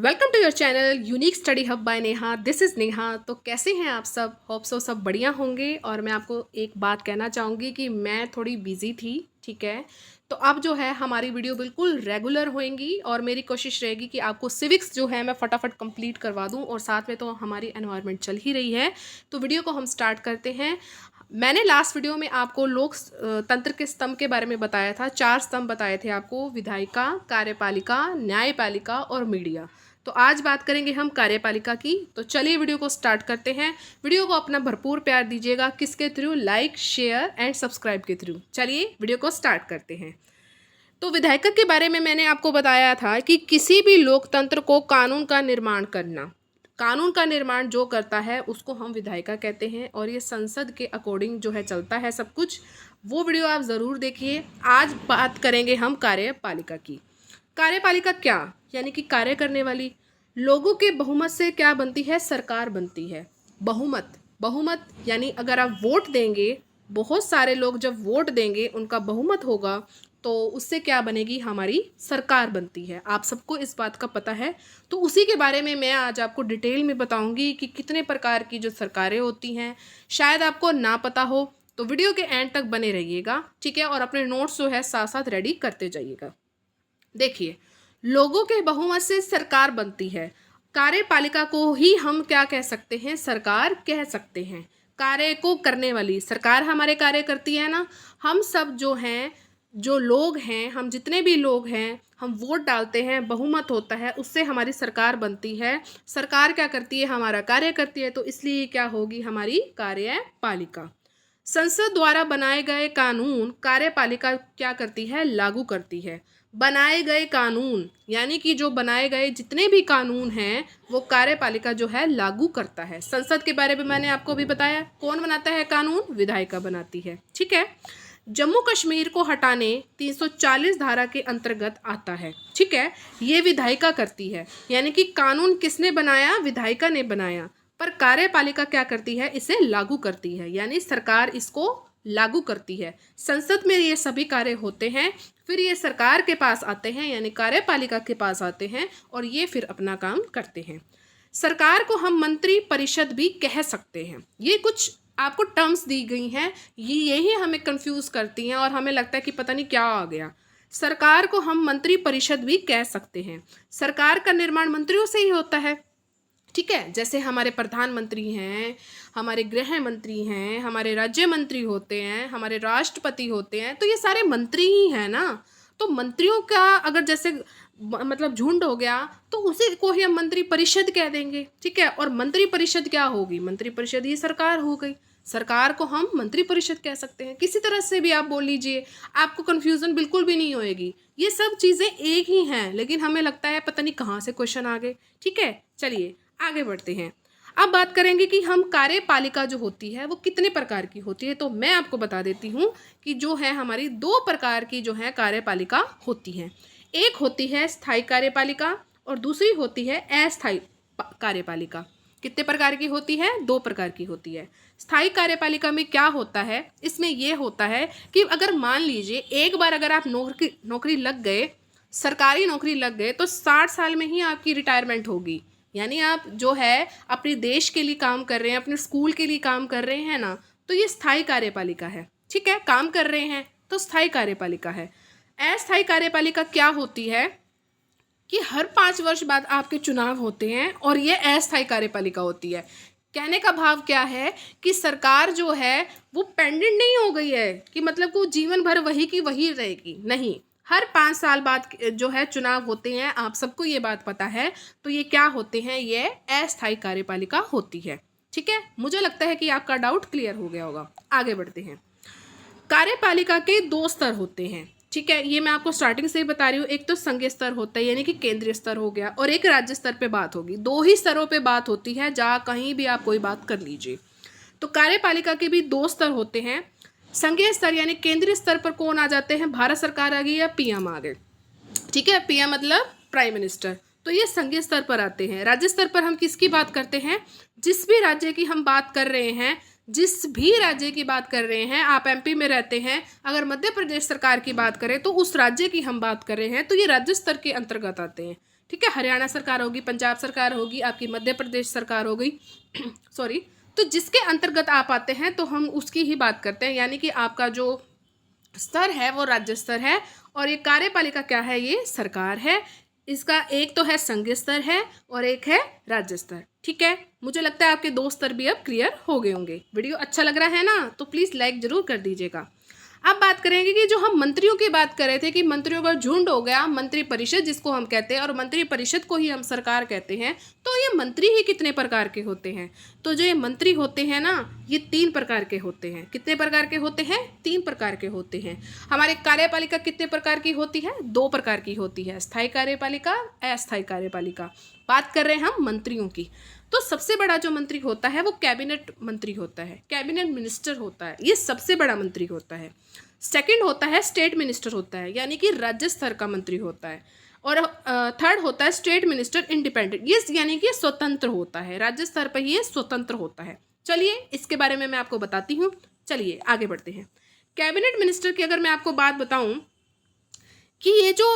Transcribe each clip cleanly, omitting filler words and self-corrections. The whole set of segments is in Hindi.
Welcome to your channel unique study hub by Neha. This is Neha. तो कैसे हैं आप सब? होप सो सब बढ़िया होंगे। और मैं आपको एक बात कहना चाहूँगी कि मैं थोड़ी बिजी थी, ठीक है। तो अब जो है हमारी वीडियो बिल्कुल रेगुलर होएंगी और मेरी कोशिश रहेगी कि आपको सिविक्स जो है मैं फटाफट कंप्लीट करवा दूं। और साथ में तो हमारी एनवायरनमेंट चल ही रही है, तो वीडियो को हम स्टार्ट करते हैं। मैंने लास्ट वीडियो में आपको लोक तंत्र के स्तंभ के बारे में बताया था। 4 स्तंभ बताए थे आपको: विधायिका, कार्यपालिका, न्यायपालिका और मीडिया। तो आज बात करेंगे हम कार्यपालिका की। तो चलिए वीडियो को स्टार्ट करते हैं। वीडियो को अपना भरपूर प्यार दीजिएगा। किसके through? Like, share and subscribe के थ्रू। चलिए वीडियो को स्टार्ट करते हैं। तो विधायिका के बारे में मैंने आपको बताया था कि किसी भी लोकतंत्र को कानून का निर्माण करना, कानून का निर्माण जो करता है उसको हम विधायिका कहते हैं। और ये संसद के अकॉर्डिंग जो है चलता है सब कुछ। वो वीडियो आप ज़रूर देखिए। आज बात करेंगे हम कार्यपालिका की। कार्यपालिका क्या, यानी कि कार्य करने वाली। लोगों के बहुमत से क्या बनती है? सरकार बनती है। बहुमत, बहुमत यानी अगर आप वोट देंगे, बहुत सारे लोग जब वोट देंगे, उनका बहुमत होगा, तो उससे क्या बनेगी? हमारी सरकार बनती है। आप सबको इस बात का पता है। तो उसी के बारे में मैं आज आपको डिटेल में बताऊंगी कि कितने प्रकार की जो सरकारें होती हैं। शायद आपको ना पता हो, तो वीडियो के एंड तक बने रहिएगा, ठीक है। और अपने नोट्स जो है साथ साथ रेडी करते जाइएगा। देखिए, लोगों के बहुमत से सरकार बनती है। कार्यपालिका को ही हम क्या कह सकते हैं? सरकार कह सकते हैं। कार्य को करने वाली सरकार हमारे कार्य करती है ना। हम सब जो हैं, जो लोग हैं, हम जितने भी लोग हैं, हम वोट डालते हैं, बहुमत होता है, उससे हमारी सरकार बनती है। सरकार क्या करती है? हमारा कार्य करती है। तो इसलिए क्या होगी? हमारी कार्यपालिका। संसद द्वारा बनाए गए कानून कार्यपालिका क्या करती है? लागू करती है। बनाए गए कानून यानी कि जो बनाए गए जितने भी कानून हैं वो कार्यपालिका जो है लागू करता है। संसद के बारे में मैंने आपको भी बताया। कौन बनाता है कानून? विधायिका बनाती है, ठीक है। जम्मू कश्मीर को हटाने 340 धारा के अंतर्गत आता है, ठीक है। ये विधायिका करती है, यानी कि कानून किसने बनाया? विधायिका ने बनाया। पर कार्यपालिका क्या करती है? इसे लागू करती है, यानी सरकार इसको लागू करती है। संसद में ये सभी कार्य होते हैं, फिर ये सरकार के पास आते हैं, यानी कार्यपालिका के पास आते हैं, और ये फिर अपना काम करते हैं। सरकार को हम मंत्री परिषद भी कह सकते हैं। ये कुछ आपको टर्म्स दी गई हैं, यही हमें कंफ्यूज करती हैं और हमें लगता है कि पता नहीं क्या आ गया। सरकार को हम मंत्री परिषद भी कह सकते हैं। सरकार का निर्माण मंत्रियों से ही होता है, ठीक है। जैसे हमारे प्रधानमंत्री हैं, हमारे गृह मंत्री हैं, हमारे राज्य मंत्री होते हैं, हमारे राष्ट्रपति होते हैं, तो ये सारे मंत्री ही हैं ना। तो मंत्रियों का अगर जैसे मतलब झुंड हो गया, तो उसी को ही हम मंत्री परिषद कह देंगे, ठीक है। और मंत्री परिषद क्या होगी? मंत्री परिषद ही सरकार हो गई। सरकार को हम मंत्री परिषद कह सकते हैं। किसी तरह से भी आप बोल लीजिए, आपको कन्फ्यूज़न बिल्कुल भी नहीं होएगी। ये सब चीज़ें एक ही हैं, लेकिन हमें लगता है पता नहीं कहाँ से क्वेश्चन आ गए, ठीक है। चलिए आगे बढ़ते हैं। अब बात करेंगे कि हम कार्यपालिका जो होती है वो कितने प्रकार की होती है। तो मैं आपको बता देती हूँ कि जो है हमारी 2 प्रकार की जो है कार्यपालिका होती है। एक होती है स्थायी कार्यपालिका और दूसरी होती है अस्थायी कार्यपालिका। कितने प्रकार की होती है? 2 प्रकार की होती है। स्थायी कार्यपालिका में क्या होता है? इसमें यह होता है कि अगर मान लीजिए एक बार अगर आप नौकरी लग गए, सरकारी नौकरी लग गए, तो 60 साल में ही आपकी रिटायरमेंट होगी। यानी आप जो है अपने देश के लिए काम कर रहे हैं, अपने स्कूल के लिए काम कर रहे हैं ना, तो ये स्थायी कार्यपालिका है, ठीक है। काम कर रहे हैं तो स्थायी कार्यपालिका है। अस्थायी कार्यपालिका क्या होती है कि हर 5 वर्ष बाद आपके चुनाव होते हैं, और ये अस्थायी कार्यपालिका होती है। कहने का भाव क्या है कि सरकार जो है वो पेंडेंट नहीं हो गई है कि मतलब वो जीवन भर वही की वही रहेगी, नहीं। हर 5 साल बाद जो है चुनाव होते हैं, आप सबको ये बात पता है। तो ये क्या होते हैं? ये अस्थायी कार्यपालिका होती है, ठीक है। मुझे लगता है कि आपका डाउट क्लियर हो गया होगा। आगे बढ़ते हैं। कार्यपालिका के 2 स्तर होते हैं, ठीक है। ये मैं आपको स्टार्टिंग से ही बता रही हूँ। एक तो संघीय स्तर होता है, यानी कि केंद्रीय स्तर हो गया, और एक राज्य स्तर पे बात होगी। 2 ही स्तरों पे बात होती है, जहाँ कहीं भी आप कोई बात कर लीजिए। तो कार्यपालिका के भी 2 स्तर होते हैं। संघीय स्तर यानी केंद्रीय स्तर पर कौन आ जाते हैं? भारत सरकार आ गई या पीएम आ गए, ठीक है। पीएम मतलब प्राइम मिनिस्टर। तो ये संघीय स्तर पर आते हैं। राज्य स्तर पर हम किसकी बात करते हैं? जिस भी राज्य की हम बात कर रहे हैं, जिस भी राज्य की बात कर रहे हैं, आप एमपी में रहते हैं, अगर मध्य प्रदेश सरकार की बात करें तो उस राज्य की हम बात कर रहे हैं, तो ये राज्य स्तर के अंतर्गत आते हैं, ठीक है, हरियाणा सरकार होगी, पंजाब सरकार होगी, आपकी मध्य प्रदेश सरकार हो गई सॉरी। तो जिसके अंतर्गत आप आते हैं तो हम उसकी ही बात करते हैं, यानी कि आपका जो स्तर है वो राज्य स्तर है, और ये कार्यपालिका क्या है, ये सरकार है। इसका एक तो है संघीय स्तर है और एक है राज्य स्तर। ठीक है, मुझे लगता है आपके दो स्तर भी अब क्लियर हो गए होंगे। वीडियो अच्छा लग रहा है ना, तो प्लीज़ लाइक जरूर कर दीजिएगा। अब बात करेंगे कि जो हम मंत्रियों की बात कर रहे थे कि मंत्रियों का झुंड हो गया, मंत्री परिषद जिसको हम कहते हैं, और मंत्री परिषद को ही हम सरकार कहते हैं। तो ये मंत्री ही कितने प्रकार के होते हैं? तो जो ये मंत्री होते हैं ना, ये 3 प्रकार के होते हैं। कितने प्रकार के होते हैं? 3 प्रकार के होते हैं। हमारे कार्यपालिका कितने प्रकार की होती है? 2 प्रकार की होती है, स्थायी कार्यपालिका, अस्थायी कार्यपालिका। बात कर रहे हैं हम मंत्रियों की। तो सबसे बड़ा जो मंत्री होता है वो कैबिनेट मंत्री होता है, कैबिनेट मिनिस्टर होता है, ये सबसे बड़ा मंत्री होता है। सेकंड होता है स्टेट मिनिस्टर होता है, यानी कि राज्य स्तर का मंत्री होता है। और थर्ड होता है स्टेट मिनिस्टर इंडिपेंडेंट, ये यानी कि स्वतंत्र होता है, राज्य स्तर पर ये स्वतंत्र होता है। चलिए इसके बारे में मैं आपको बताती हूँ। चलिए आगे बढ़ते हैं। कैबिनेट मिनिस्टर की अगर मैं आपको बात बताऊं कि ये जो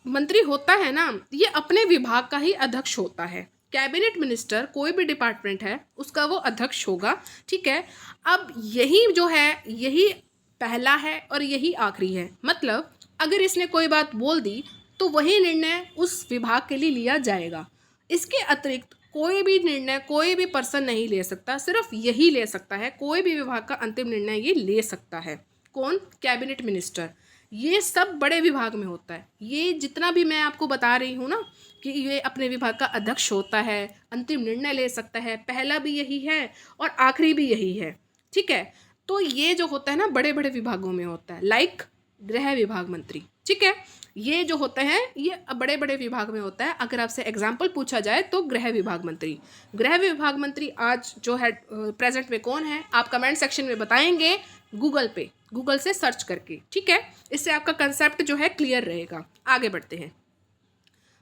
मंत्री होता है ना, ये अपने विभाग का ही अध्यक्ष होता है। कैबिनेट मिनिस्टर कोई भी डिपार्टमेंट है उसका वो अध्यक्ष होगा। ठीक है, अब यही जो है यही पहला है और यही आखिरी है। मतलब अगर इसने कोई बात बोल दी तो वही निर्णय उस विभाग के लिए लिया जाएगा। इसके अतिरिक्त कोई भी निर्णय कोई भी पर्सन नहीं ले सकता, सिर्फ यही ले सकता है। कोई भी विभाग का अंतिम निर्णय ये ले सकता है। कौन? Cabinet minister. ये सब बड़े विभाग में होता है। ये जितना भी मैं आपको बता रही हूँ ना कि ये अपने विभाग का अध्यक्ष होता है, अंतिम निर्णय ले सकता है, पहला भी यही है और आखिरी भी यही है। ठीक है, तो ये जो होता है ना बड़े बड़े विभागों में होता है, लाइक गृह विभाग मंत्री। ठीक है, ये जो होता है ये बड़े बड़े विभाग में होता है। अगर आपसे एग्जाम्पल पूछा जाए तो गृह विभाग मंत्री। गृह विभाग मंत्री आज जो है प्रेजेंट में कौन है, आप कमेंट सेक्शन में बताएंगे, गूगल पे, गूगल से सर्च करके। ठीक है, इससे आपका कंसेप्ट जो है क्लियर रहेगा। आगे बढ़ते हैं,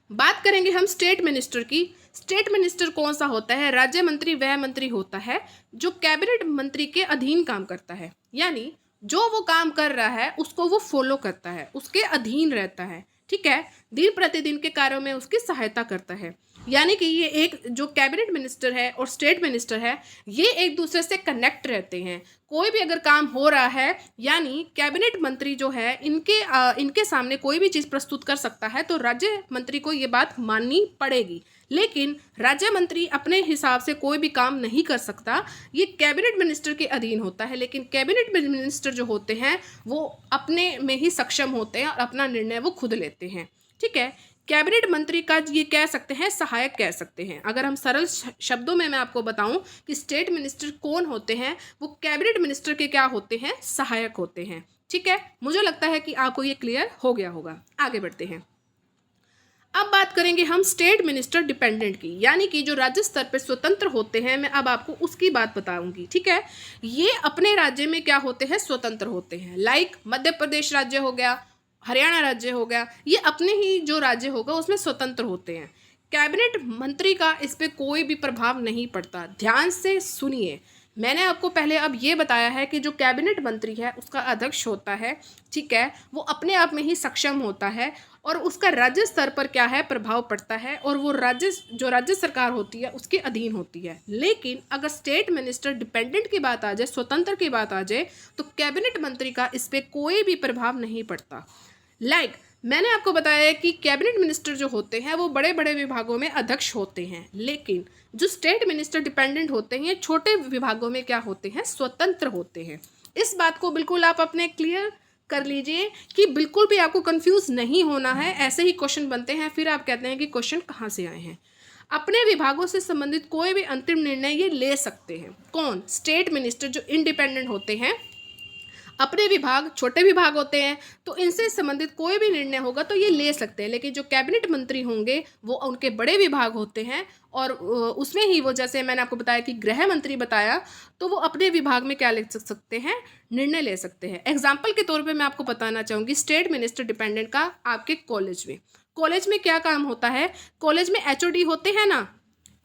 बात करेंगे हम स्टेट मिनिस्टर की। स्टेट मिनिस्टर कौन सा होता है? राज्य मंत्री वह मंत्री होता है जो कैबिनेट मंत्री के अधीन काम करता है, यानी जो वो काम कर रहा है उसको वो फॉलो करता है, उसके अधीन रहता है। ठीक है, दिन प्रतिदिन के कार्यों में उसकी सहायता करता है। यानी कि ये एक जो कैबिनेट मिनिस्टर है और स्टेट मिनिस्टर है, ये एक दूसरे से कनेक्ट रहते हैं। कोई भी अगर काम हो रहा है, यानी कैबिनेट मंत्री जो है इनके सामने कोई भी चीज़ प्रस्तुत कर सकता है, तो राज्य मंत्री को ये बात माननी पड़ेगी। लेकिन राज्य मंत्री अपने हिसाब से कोई भी काम नहीं कर सकता, ये कैबिनेट मिनिस्टर के अधीन होता है। लेकिन कैबिनेट मिनिस्टर जो होते हैं वो अपने में ही सक्षम होते हैं और अपना निर्णय वो खुद लेते हैं। ठीक है, कैबिनेट मंत्री का ये कह सकते हैं सहायक कह सकते हैं। अगर हम सरल शब्दों में मैं आपको बताऊं कि स्टेट मिनिस्टर कौन होते हैं, वो कैबिनेट मिनिस्टर के क्या होते हैं? सहायक होते हैं। ठीक है, मुझे लगता है कि आपको ये क्लियर हो गया होगा। आगे बढ़ते हैं, अब बात करेंगे हम स्टेट मिनिस्टर डिपेंडेंट की, यानी कि जो राज्य स्तर पर स्वतंत्र होते हैं। मैं अब आपको उसकी बात बताऊंगी। ठीक है, ये अपने राज्य में क्या होते हैं? स्वतंत्र होते हैं। लाइक मध्य प्रदेश राज्य हो गया, हरियाणा राज्य हो गया, ये अपने ही जो राज्य होगा उसमें स्वतंत्र होते हैं। कैबिनेट मंत्री का इस पर कोई भी प्रभाव नहीं पड़ता। ध्यान से सुनिए, मैंने आपको पहले अब ये बताया है कि जो कैबिनेट मंत्री है उसका अध्यक्ष होता है। ठीक है, वो अपने आप में ही सक्षम होता है और उसका राज्य स्तर पर क्या है? प्रभाव पड़ता है, और वो जो राज्य सरकार होती है उसके अधीन होती है। लेकिन अगर स्टेट मिनिस्टर डिपेंडेंट की बात आ जाए, स्वतंत्र की बात आ जाए, तो कैबिनेट मंत्री का इस पर कोई भी प्रभाव नहीं पड़ता। लाइक मैंने आपको बताया कि कैबिनेट मिनिस्टर जो होते हैं वो बड़े बड़े विभागों में अध्यक्ष होते हैं, लेकिन जो स्टेट मिनिस्टर डिपेंडेंट होते हैं छोटे विभागों में क्या होते हैं? स्वतंत्र होते हैं। इस बात को बिल्कुल आप अपने क्लियर कर लीजिए कि बिल्कुल भी आपको कंफ्यूज नहीं होना है। ऐसे ही क्वेश्चन बनते हैं, फिर आप कहते हैं कि क्वेश्चन कहाँ से आए हैं। अपने विभागों से संबंधित कोई भी अंतिम निर्णय ये ले सकते हैं। कौन? स्टेट मिनिस्टर, जो इंडिपेंडेंट होते हैं। अपने विभाग छोटे विभाग होते हैं, तो इनसे संबंधित कोई भी निर्णय होगा तो ये ले सकते हैं। लेकिन जो कैबिनेट मंत्री होंगे वो उनके बड़े विभाग होते हैं, और उसमें ही वो, जैसे मैंने आपको बताया कि गृह मंत्री बताया, तो वो अपने विभाग में क्या ले सकते हैं? निर्णय ले सकते हैं। एग्जाम्पल के तौर पर मैं आपको बताना चाहूँगी स्टेट मिनिस्टर डिपेंडेंट का। आपके कॉलेज में क्या काम होता है? कॉलेज में HOD होते हैं ना,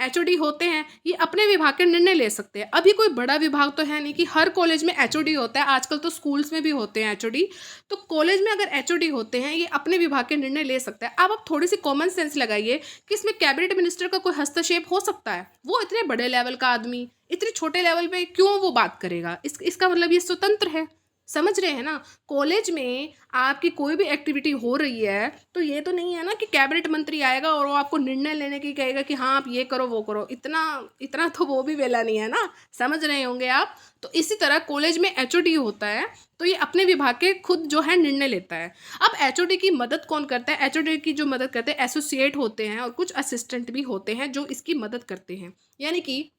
एचओडी होते हैं, ये अपने विभाग के निर्णय ले सकते हैं। अभी कोई बड़ा विभाग तो है नहीं कि हर कॉलेज में एचओडी होता है, आजकल तो स्कूल्स में भी होते हैं एचओडी। तो कॉलेज में अगर एचओडी होते हैं, ये अपने विभाग के निर्णय ले सकता है। अब आप थोड़ी सी कॉमन सेंस लगाइए कि इसमें कैबिनेट मिनिस्टर का कोई हस्तक्षेप हो सकता है? वो इतने बड़े लेवल का आदमी इतने छोटे लेवल पे क्यों वो बात करेगा? इसका मतलब ये स्वतंत्र है। समझ रहे हैं ना? कॉलेज में आपकी कोई भी एक्टिविटी हो रही है तो ये तो नहीं है ना कि कैबिनेट मंत्री आएगा और वो आपको निर्णय लेने की कहेगा कि हाँ आप ये करो वो करो। इतना इतना तो वो भी वेला नहीं है ना, समझ रहे होंगे आप। तो इसी तरह कॉलेज में एचओडी होता है तो ये अपने विभाग के खुद जो है निर्णय लेता है। अब एचओडी की मदद कौन करता है? एचओडी की जो मदद करते हैं एसोसिएट होते हैं और कुछ असिस्टेंट भी होते हैं जो इसकी मदद करते हैं। यानी कि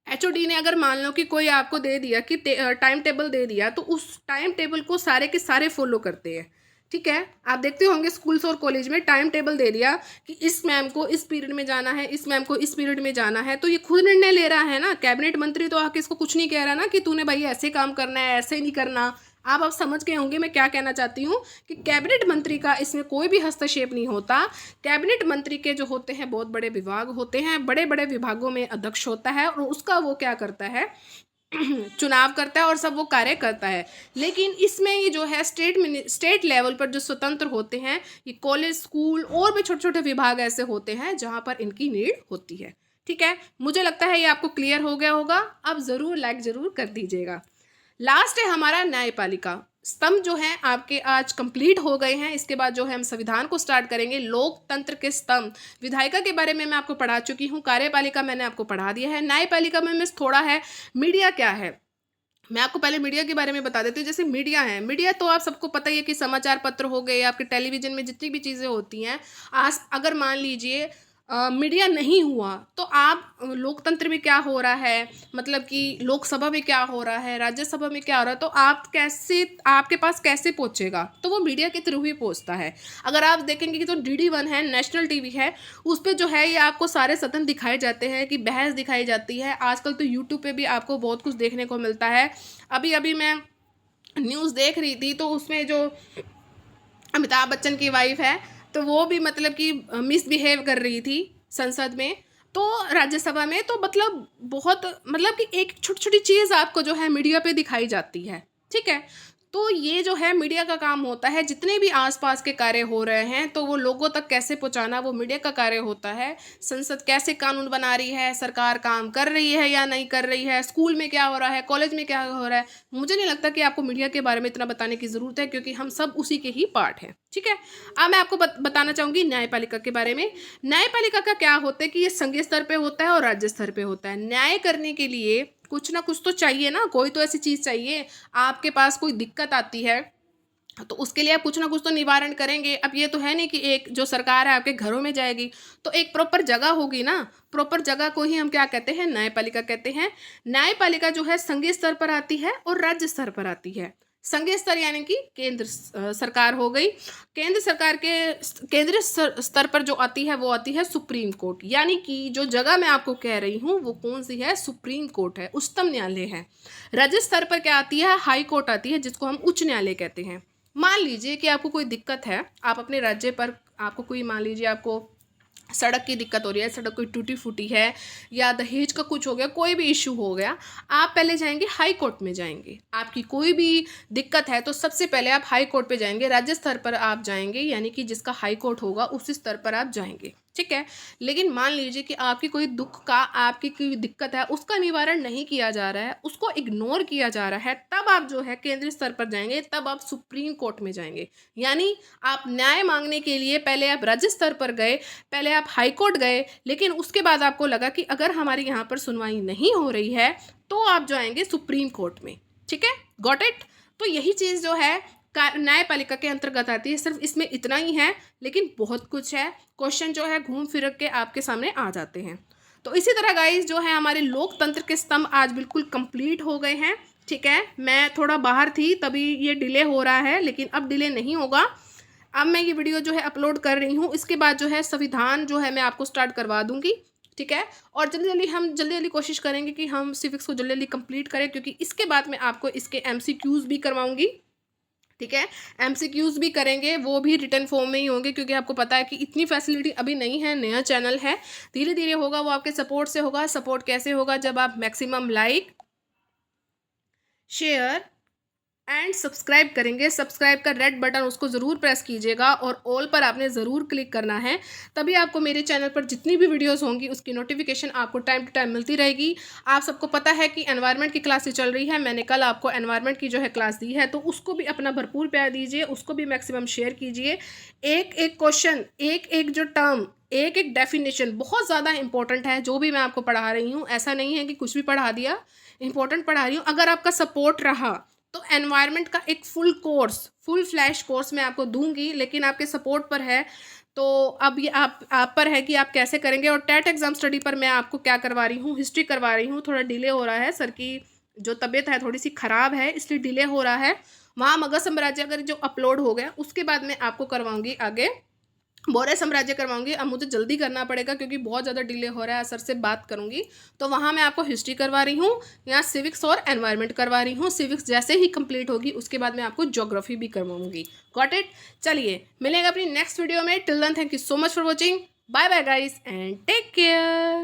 एचओडी ने अगर मान लो कि कोई आपको दे दिया कि टाइम टेबल दे दिया, तो उस टाइम टेबल को सारे के सारे फॉलो करते हैं। ठीक है, आप देखते होंगे स्कूल्स और कॉलेज में टाइम टेबल दे दिया कि इस मैम को इस पीरियड में जाना है, इस मैम को इस पीरियड में जाना है, तो ये खुद निर्णय ले रहा है ना। कैबिनेट मंत्री तो आके इसको कुछ नहीं कह रहा ना कि तूने भाई ऐसे काम करना है, ऐसे नहीं करना। आप समझ गए होंगे मैं क्या कहना चाहती हूँ कि कैबिनेट मंत्री का इसमें कोई भी हस्तक्षेप नहीं होता। कैबिनेट मंत्री के जो होते हैं बहुत बड़े विभाग होते हैं, बड़े बड़े विभागों में अध्यक्ष होता है और उसका वो क्या करता है चुनाव करता है और सब वो कार्य करता है। लेकिन इसमें ये जो है स्टेट लेवल पर जो स्वतंत्र होते हैं, ये कॉलेज स्कूल और भी छोटे छोटे विभाग ऐसे होते हैं जहाँ पर इनकी नीड होती है। ठीक है, मुझे लगता है ये आपको क्लियर हो गया होगा। अब ज़रूर लाइक ज़रूर कर दीजिएगा। लास्ट है हमारा न्यायपालिका। स्तंभ जो है आपके आज कंप्लीट हो गए हैं। इसके बाद जो है हम संविधान को स्टार्ट करेंगे। लोकतंत्र के स्तंभ, विधायिका के बारे में मैं आपको पढ़ा चुकी हूँ, कार्यपालिका मैंने आपको पढ़ा दिया है। न्यायपालिका में मिस थोड़ा है। मीडिया क्या है, मैं आपको पहले मीडिया के बारे में बता देती हूँ। जैसे मीडिया है, मीडिया तो आप सबको पता ही है कि समाचार पत्र हो गए, आपके टेलीविजन में जितनी भी चीज़ें होती हैं। आज अगर मान लीजिए मीडिया नहीं हुआ तो आप लोकतंत्र में क्या हो रहा है, मतलब कि लोकसभा में क्या हो रहा है, राज्यसभा में क्या हो रहा है, तो आप कैसे, आपके पास कैसे पहुंचेगा? तो वो मीडिया के थ्रू ही पहुंचता है। अगर आप देखेंगे कि जो DD1 है, नेशनल टीवी है, उस पर जो है ये आपको सारे सदन दिखाए जाते हैं कि बहस दिखाई जाती है। आजकल तो यूट्यूब पे भी आपको बहुत कुछ देखने को मिलता है। अभी अभी मैं न्यूज़ देख रही थी तो उसमें जो अमिताभ बच्चन की वाइफ है तो वो भी मतलब कि मिसबिहेव कर रही थी संसद में, तो राज्यसभा में। तो मतलब बहुत, मतलब कि एक छोटी छोटी चीज़ आपको जो है मीडिया पे दिखाई जाती है। ठीक है, तो ये जो है मीडिया का काम होता है। जितने भी आसपास के कार्य हो रहे हैं तो वो लोगों तक कैसे पहुंचाना, वो मीडिया का कार्य होता है। संसद कैसे कानून बना रही है, सरकार काम कर रही है या नहीं कर रही है, स्कूल में क्या हो रहा है, कॉलेज में क्या हो रहा है, मुझे नहीं लगता कि आपको मीडिया के बारे में इतना बताने की ज़रूरत है, क्योंकि हम सब उसी के ही पार्ट हैं। ठीक है, अब मैं आपको बताना चाहूँगी न्यायपालिका के बारे में। न्यायपालिका का क्या होता है कि ये संघीय स्तर पे होता है और राज्य स्तर पे होता है। न्याय करने के लिए कुछ ना कुछ तो चाहिए ना, कोई तो ऐसी चीज़ चाहिए। आपके पास कोई दिक्कत आती है तो उसके लिए आप कुछ ना कुछ तो निवारण करेंगे। अब ये तो है नहीं कि एक जो सरकार है आपके घरों में जाएगी, तो एक प्रॉपर जगह होगी ना। प्रॉपर जगह को ही हम क्या कहते हैं, न्यायपालिका कहते हैं। न्यायपालिका जो है संघीय स्तर पर आती है और राज्य स्तर पर आती है। संघीय स्तर यानी कि केंद्र सरकार हो गई। केंद्र सरकार के केंद्रीय स्तर पर जो आती है वो आती है सुप्रीम कोर्ट। यानी कि जो जगह मैं आपको कह रही हूँ वो कौन सी है, सुप्रीम कोर्ट है, उच्चतम न्यायालय है। राज्य स्तर पर क्या आती है, हाई कोर्ट आती है, जिसको हम उच्च न्यायालय कहते हैं। मान लीजिए कि आपको कोई दिक्कत है, आप अपने राज्य पर, आपको कोई, मान लीजिए आपको सड़क की दिक्कत हो रही है, सड़क कोई टूटी फूटी है या दहेज का कुछ हो गया, कोई भी इशू हो गया, आप पहले जाएंगे हाई कोर्ट में जाएंगे। आपकी कोई भी दिक्कत है तो सबसे पहले आप हाई कोर्ट पे जाएंगे, राज्य स्तर पर आप जाएंगे, यानी कि जिसका हाई कोर्ट होगा उस स्तर पर आप जाएंगे। ठीक है, लेकिन मान लीजिए कि आपकी कोई दुख का, आपकी कोई दिक्कत है, उसका निवारण नहीं किया जा रहा है, उसको इग्नोर किया जा रहा है, तब आप जो है केंद्रीय स्तर पर जाएंगे, तब आप सुप्रीम कोर्ट में जाएंगे। यानी आप न्याय मांगने के लिए पहले आप राज्य स्तर पर गए, पहले आप हाई कोर्ट गए, लेकिन उसके बाद आपको लगा कि अगर हमारी यहाँ पर सुनवाई नहीं हो रही है तो आप जाएंगे सुप्रीम कोर्ट में। ठीक है, गॉट इट। तो यही चीज़ जो है न्यायपालिका के अंतर्गत आती है। सिर्फ इसमें इतना ही है, लेकिन बहुत कुछ है। क्वेश्चन जो है घूम फिर के आपके सामने आ जाते हैं। तो इसी तरह गाइस जो है हमारे लोकतंत्र के स्तंभ आज बिल्कुल कंप्लीट हो गए हैं। ठीक है, मैं थोड़ा बाहर थी तभी ये डिले हो रहा है, लेकिन अब डिले नहीं होगा। अब मैं ये वीडियो जो है अपलोड कर रही हूँ, इसके बाद जो है संविधान जो है मैं आपको स्टार्ट करवा दूँगी। ठीक है, और जल्दी जल्दी कोशिश करेंगे कि हम सिविक्स को जल्दी जल्दी कंप्लीट करें, क्योंकि इसके बाद मैं आपको इसके MCQs भी करवाऊँगी। ठीक है। एमसीक्यूज भी करेंगे, वो भी रिटन फॉर्म में ही होंगे, क्योंकि आपको पता है कि इतनी फैसिलिटी अभी नहीं है, नया चैनल है, धीरे धीरे होगा, वो आपके सपोर्ट से होगा। सपोर्ट कैसे होगा? जब आप maximum like, share and subscribe करेंगे। सब्सक्राइब का रेड बटन उसको ज़रूर प्रेस कीजिएगा और ऑल पर आपने ज़रूर क्लिक करना है, तभी आपको मेरे चैनल पर जितनी भी वीडियोस होंगी उसकी नोटिफिकेशन आपको टाइम टू टाइम मिलती रहेगी। आप सबको पता है कि एनवायरनमेंट की क्लासेस चल रही है, मैंने कल आपको एनवायरनमेंट की जो है क्लास दी है, तो उसको भी अपना भरपूर प्यार दीजिए, उसको भी मैक्सिमम शेयर कीजिए। एक एक क्वेश्चन, एक एक जो टर्म, एक एक डेफिनेशन बहुत ज़्यादा इंपॉर्टेंट है जो भी मैं आपको पढ़ा रही हूँ। ऐसा नहीं है कि कुछ भी पढ़ा दिया, इंपॉर्टेंट पढ़ा रही हूँ। अगर आपका सपोर्ट रहा तो एनवायरनमेंट का एक full course, full flash course मैं आपको दूंगी, लेकिन आपके सपोर्ट पर है। तो अब ये आप पर है कि आप कैसे करेंगे। और टेट एग्जाम स्टडी पर मैं आपको क्या करवा रही हूँ, हिस्ट्री करवा रही हूँ। थोड़ा डिले हो रहा है, सर की जो तबीयत है थोड़ी सी ख़राब है, इसलिए डिले हो रहा है। वहाँ मगध साम्राज्य अगर जो अपलोड हो गया उसके बाद मैं आपको करवाऊंगी आगे मौर्य साम्राज्य करवाऊंगी। अब मुझे जल्दी करना पड़ेगा क्योंकि बहुत ज़्यादा डिले हो रहा है, सर से बात करूंगी। तो वहाँ मैं आपको हिस्ट्री करवा रही हूँ, यहाँ सिविक्स और एनवायरनमेंट करवा रही हूँ। सिविक्स जैसे ही कंप्लीट होगी उसके बाद मैं आपको ज्योग्राफी भी करवाऊंगी। Got it? चलिए मिलेगा अपनी नेक्स्ट वीडियो में। Till then thank you so much for watching. Bye bye guys and take care.